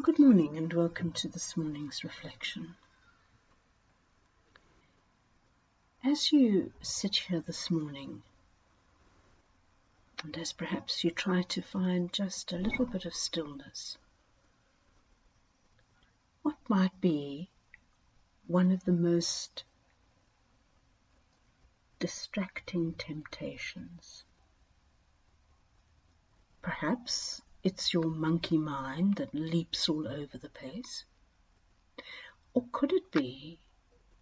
Good morning and welcome to this morning's reflection. As you sit here this morning, and as perhaps you try to find just a little bit of stillness, what might be one of the most distracting temptations? Perhaps it's your monkey mind that leaps all over the place. Or could it be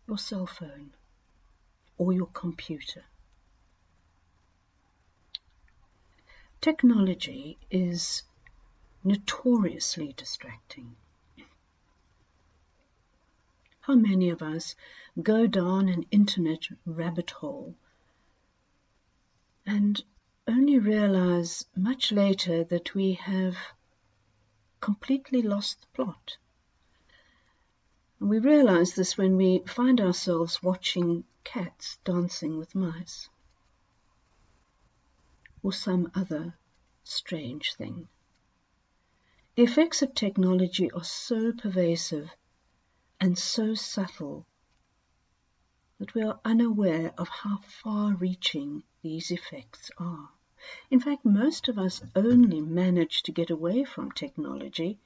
your cell phone or your computer? Technology is notoriously distracting. How many of us go down an internet rabbit hole and only realize much later that we have completely lost the plot? And we realize this when we find ourselves watching cats dancing with mice, or some other strange thing. The effects of technology are so pervasive and so subtle that we are unaware of how far-reaching these effects are. In fact, most of us only manage to get away from technology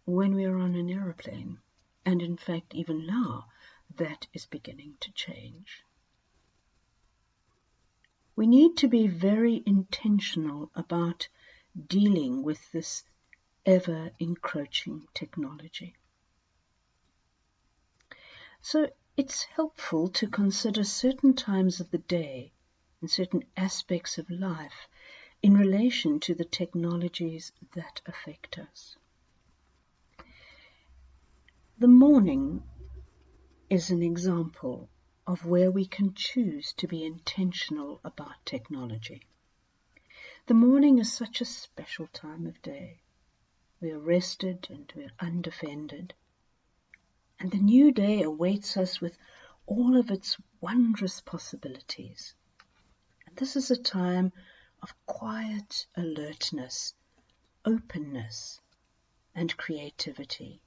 when we are on an aeroplane. And in fact, even now, that is beginning to change. We need to be very intentional about dealing with this ever-encroaching technology. So it's helpful to consider certain times of the day and certain aspects of life in relation to the technologies that affect us. The morning is an example of where we can choose to be intentional about technology. The morning is such a special time of day. We are rested and we are undefended. And the new day awaits us with all of its wondrous possibilities. And this is a time of quiet alertness, openness, and creativity.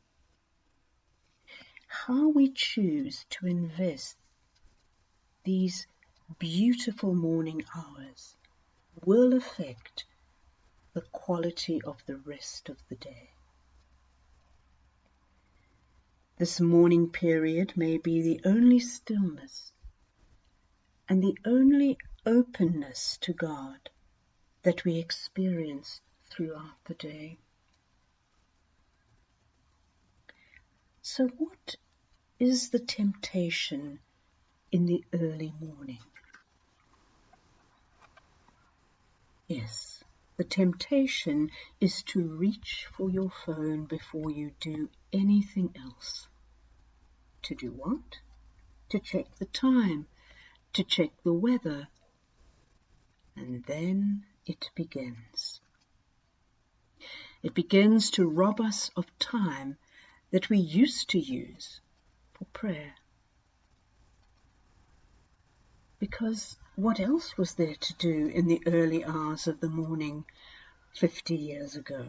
How we choose to invest these beautiful morning hours will affect the quality of the rest of the day. This morning period may be the only stillness and the only openness to God that we experience throughout the day. So what is the temptation in the early morning? Yes, the temptation is to reach for your phone before you do anything else. To do what? To check the time, to check the weather. And then it begins. It begins to rob us of time that we used to use for prayer. Because what else was there to do in the early hours of the morning 50 years ago?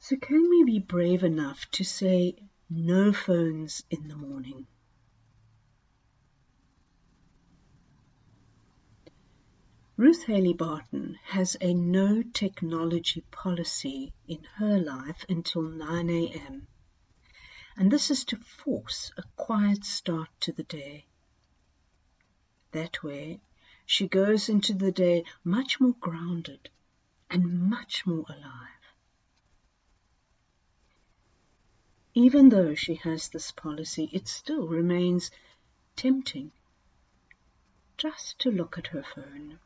So can we be brave enough to say no phones in the morning? Ruth Haley Barton has a no technology policy in her life until 9 a.m. And this is to force a quiet start to the day. That way, she goes into the day much more grounded and much more alive. Even though she has this policy, it still remains tempting just to look at her phone.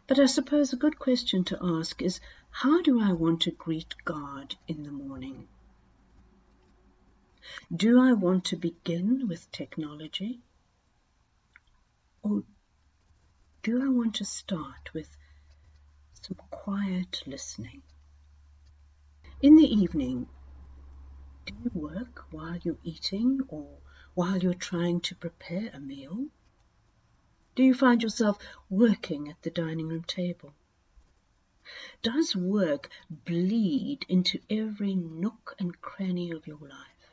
But I suppose a good question to ask is, how do I want to greet God in the morning? Do I want to begin with technology? Or do I want to start with some quiet listening? In the evening, do you work while you're eating or while you're trying to prepare a meal? Do you find yourself working at the dining room table? Does work bleed into every nook and cranny of your life?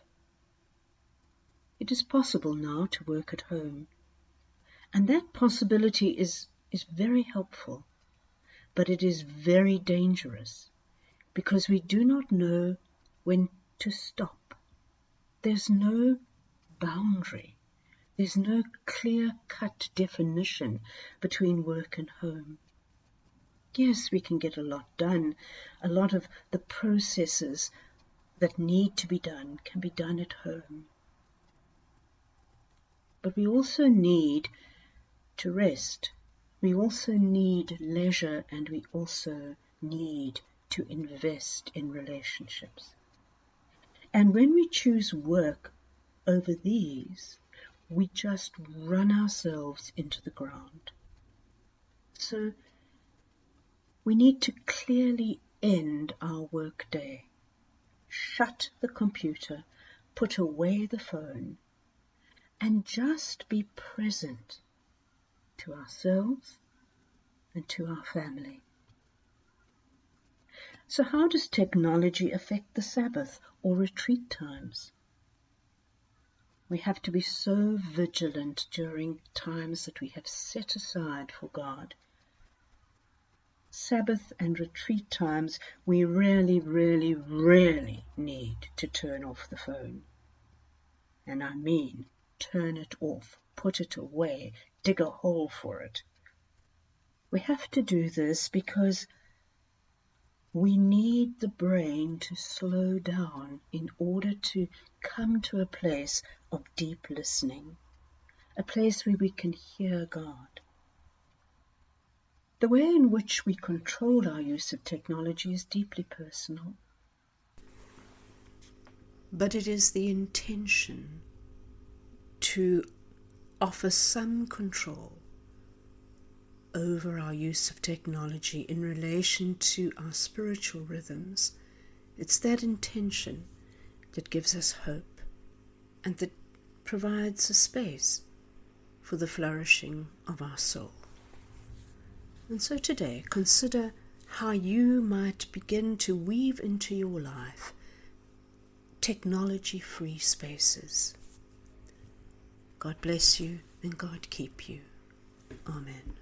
It is possible now to work at home, and that possibility is very helpful, but it is very dangerous because we do not know when to stop. There's no boundary. There's no clear-cut definition between work and home. Yes, we can get a lot done. A lot of the processes that need to be done can be done at home. But we also need to rest. We also need leisure, and we also need to invest in relationships. And when we choose work over these, we just run ourselves into the ground. So we need to clearly end our work day, shut the computer, put away the phone, and just be present to ourselves and to our family. So how does technology affect the Sabbath or retreat times? We have to be so vigilant during times that we have set aside for God. Sabbath and retreat times, we really, really, really need to turn off the phone. And I mean, turn it off, put it away, dig a hole for it. We have to do this because we need the brain to slow down in order to come to a place of deep listening, a place where we can hear God. The way in which we control our use of technology is deeply personal. But it is the intention to offer some control over our use of technology in relation to our spiritual rhythms. It's that intention that gives us hope and that provides a space for the flourishing of our soul. And so today, consider how you might begin to weave into your life technology-free spaces. God bless you and God keep you. Amen.